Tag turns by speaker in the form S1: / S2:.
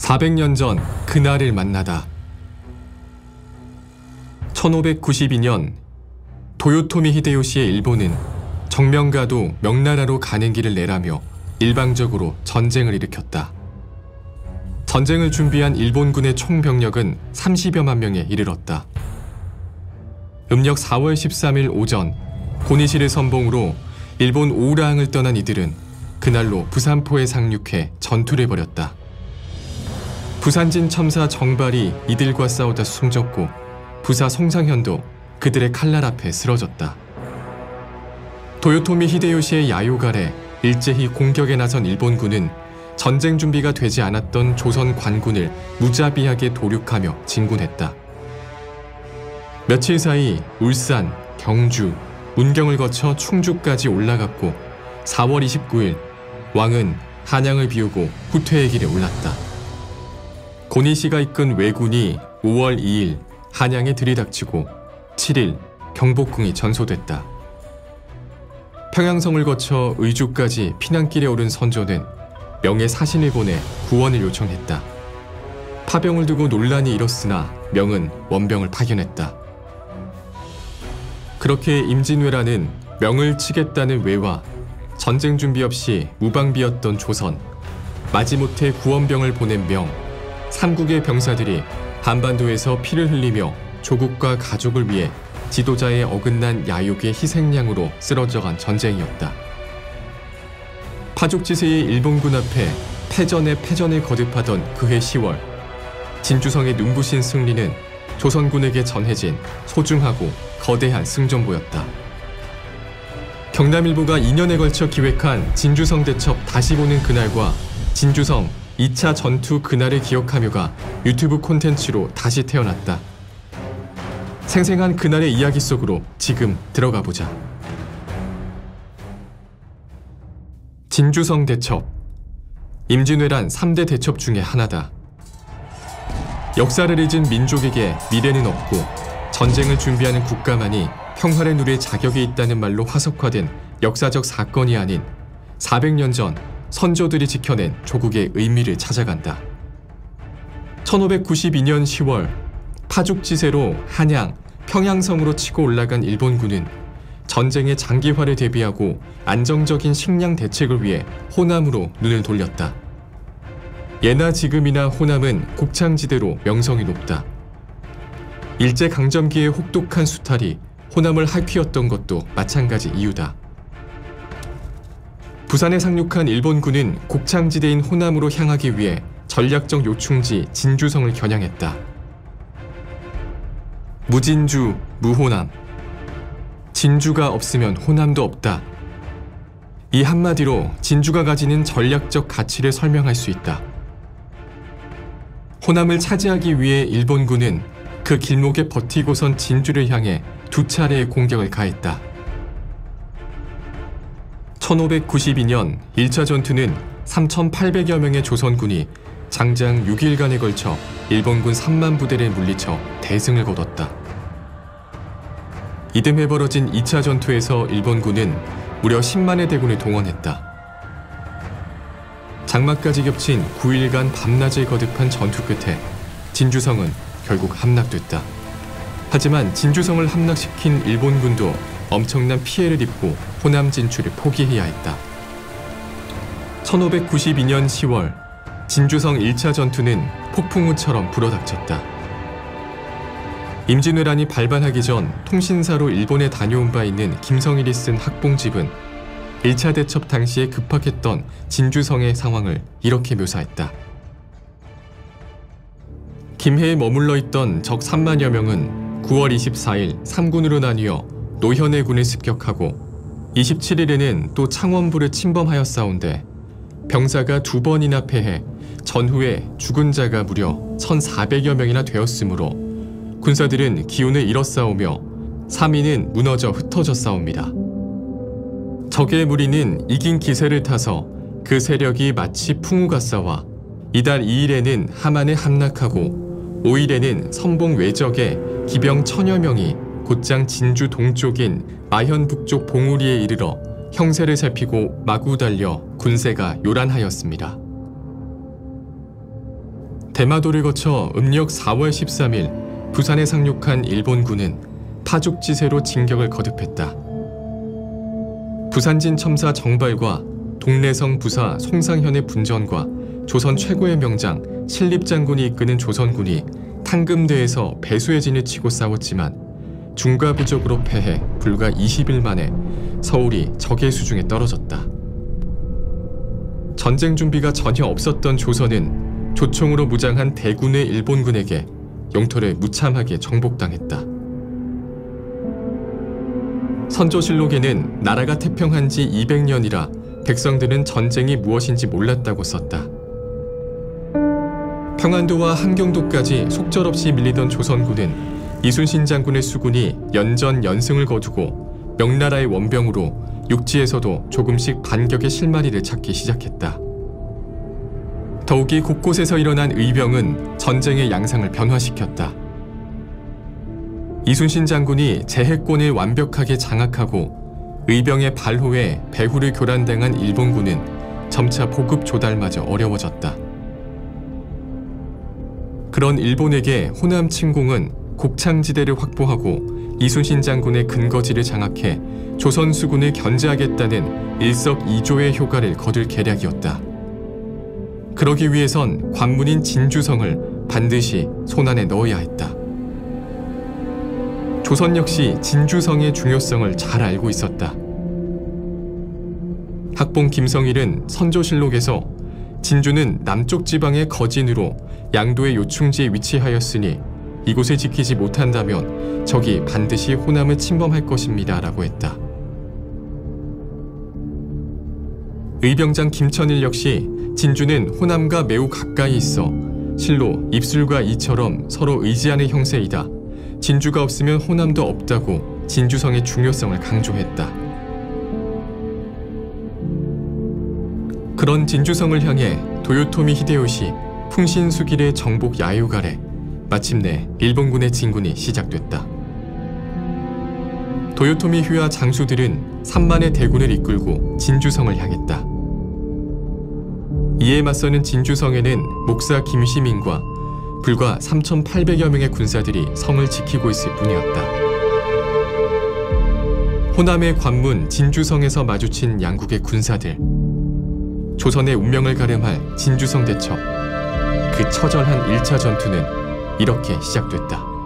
S1: 400년 전 그날을 만나다. 1592년 도요토미 히데요시의 일본은 정명가도 명나라로 가는 길을 내라며 일방적으로 전쟁을 일으켰다. 전쟁을 준비한 일본군의 총병력은 30여만 명에 이르렀다. 음력 4월 13일 오전 고니시를 선봉으로 일본 오우라항을 떠난 이들은 그날로 부산포에 상륙해 전투를 벌였다. 부산진 첨사 정발이 이들과 싸우다 숨졌고 부사 송상현도 그들의 칼날 앞에 쓰러졌다. 도요토미 히데요시의 야욕 아래 일제히 공격에 나선 일본군은 전쟁 준비가 되지 않았던 조선 관군을 무자비하게 도륙하며 진군했다. 며칠 사이 울산, 경주, 문경을 거쳐 충주까지 올라갔고 4월 29일 왕은 한양을 비우고 후퇴의 길에 올랐다. 고니시가 이끈 왜군이 5월 2일 한양에 들이닥치고 7일 경복궁이 전소됐다. 평양성을 거쳐 의주까지 피난길에 오른 선조는 명의 사신을 보내 구원을 요청했다. 파병을 두고 논란이 일었으나 명은 원병을 파견했다. 그렇게 임진왜란은 명을 치겠다는 왜와 전쟁 준비 없이 무방비였던 조선, 마지못해 구원병을 보낸 명, 삼국의 병사들이 한반도에서 피를 흘리며 조국과 가족을 위해 지도자의 어긋난 야욕의 희생양으로 쓰러져간 전쟁이었다. 파죽지세의 일본군 앞에 패전에 패전을 거듭하던 그해 10월, 진주성의 눈부신 승리는 조선군에게 전해진 소중하고 거대한 승전보였다. 경남일보가 2년에 걸쳐 기획한 진주성 대첩 다시 보는 그날과 진주성 2차 전투 그날을 기억하며가 유튜브 콘텐츠로 다시 태어났다. 생생한 그날의 이야기 속으로 지금 들어가 보자. 진주성 대첩. 임진왜란 3대 대첩 중에 하나다. 역사를 잊은 민족에게 미래는 없고 전쟁을 준비하는 국가만이 평화를 누릴 자격이 있다는 말로 화석화된 역사적 사건이 아닌 400년 전 선조들이 지켜낸 조국의 의미를 찾아간다. 1592년 10월 파죽지세로 한양, 평양성으로 치고 올라간 일본군은 전쟁의 장기화를 대비하고 안정적인 식량 대책을 위해 호남으로 눈을 돌렸다. 예나 지금이나 호남은 곡창지대로 명성이 높다. 일제강점기의 혹독한 수탈이 호남을 할퀴었던 것도 마찬가지 이유다. 부산에 상륙한 일본군은 곡창지대인 호남으로 향하기 위해 전략적 요충지 진주성을 겨냥했다. 무진주, 무호남. 진주가 없으면 호남도 없다. 이 한마디로 진주가 가지는 전략적 가치를 설명할 수 있다. 호남을 차지하기 위해 일본군은 그 길목에 버티고선 진주를 향해 2차례의 공격을 가했다. 1592년 1차 전투는 3,800여 명의 조선군이 장장 6일간에 걸쳐 일본군 3만 부대를 물리쳐 대승을 거뒀다. 이듬해 벌어진 2차 전투에서 일본군은 무려 10만의 대군을 동원했다. 장마까지 겹친 9일간 밤낮을 거듭한 전투 끝에 진주성은 결국 함락됐다. 하지만 진주성을 함락시킨 일본군도 엄청난 피해를 입고 호남 진출을 포기해야 했다. 1592년 10월 진주성 1차 전투는 폭풍우처럼 불어닥쳤다. 임진왜란이 발발하기 전 통신사로 일본에 다녀온 바 있는 김성일이 쓴 학봉집은 1차 대첩 당시에 급박했던 진주성의 상황을 이렇게 묘사했다. 김해에 머물러 있던 적 3만여 명은 9월 24일 3군으로 나뉘어 노현의 군을 습격하고 27일에는 또 창원부를 침범하였사온데 병사가 2번이나 패해 전후에 죽은 자가 무려 1,400여 명이나 되었으므로 군사들은 기운을 잃었사오며 3인은 무너져 흩어졌사옵니다. 적의 무리는 이긴 기세를 타서 그 세력이 마치 풍우가 싸와 이달 2일에는 함안에 함락하고 5일에는 선봉 외적에 기병 1,000여 명이 곧장 진주 동쪽인 마현 북쪽 봉우리에 이르러 형세를 살피고 마구 달려 군세가 요란하였습니다. 대마도를 거쳐 음력 4월 13일 부산에 상륙한 일본군은 파죽지세로 진격을 거듭했다. 부산진 첨사 정발과 동래성 부사 송상현의 분전과 조선 최고의 명장 신립장군이 이끄는 조선군이 탕금대에서 배수의 진을 치고 싸웠지만 중과부적으로 패해 불과 20일 만에 서울이 적의 수중에 떨어졌다. 전쟁 준비가 전혀 없었던 조선은 조총으로 무장한 대군의 일본군에게 영토를 무참하게 정복당했다. 선조실록에는 나라가 태평한 지 200년이라 백성들은 전쟁이 무엇인지 몰랐다고 썼다. 평안도와 함경도까지 속절없이 밀리던 조선군은 이순신 장군의 수군이 연전 연승을 거두고 명나라의 원병으로 육지에서도 조금씩 반격의 실마리를 찾기 시작했다. 더욱이 곳곳에서 일어난 의병은 전쟁의 양상을 변화시켰다. 이순신 장군이 제해권을 완벽하게 장악하고 의병의 발호에 배후를 교란당한 일본군은 점차 보급 조달마저 어려워졌다. 그런 일본에게 호남 침공은 곡창지대를 확보하고 이순신 장군의 근거지를 장악해 조선 수군을 견제하겠다는 일석이조의 효과를 거둘 계략이었다. 그러기 위해선 관문인 진주성을 반드시 손안에 넣어야 했다. 조선 역시 진주성의 중요성을 잘 알고 있었다. 학봉 김성일은 선조실록에서 진주는 남쪽 지방의 거진으로 양도의 요충지에 위치하였으니 이곳을 지키지 못한다면 적이 반드시 호남을 침범할 것입니다 라고 했다. 의병장 김천일 역시 진주는 호남과 매우 가까이 있어 실로 입술과 이처럼 서로 의지하는 형세이다. 진주가 없으면 호남도 없다고 진주성의 중요성을 강조했다. 그런 진주성을 향해 도요토미 히데요시, 풍신수길의 정복 야유 아래 마침내 일본군의 진군이 시작됐다. 도요토미 휘하 장수들은 3만의 대군을 이끌고 진주성을 향했다. 이에 맞서는 진주성에는 목사 김시민과 불과 3,800여 명의 군사들이 성을 지키고 있을 뿐이었다. 호남의 관문 진주성에서 마주친 양국의 군사들. 조선의 운명을 가름할 진주성 대첩. 그 처절한 1차 전투는 이렇게 시작됐다.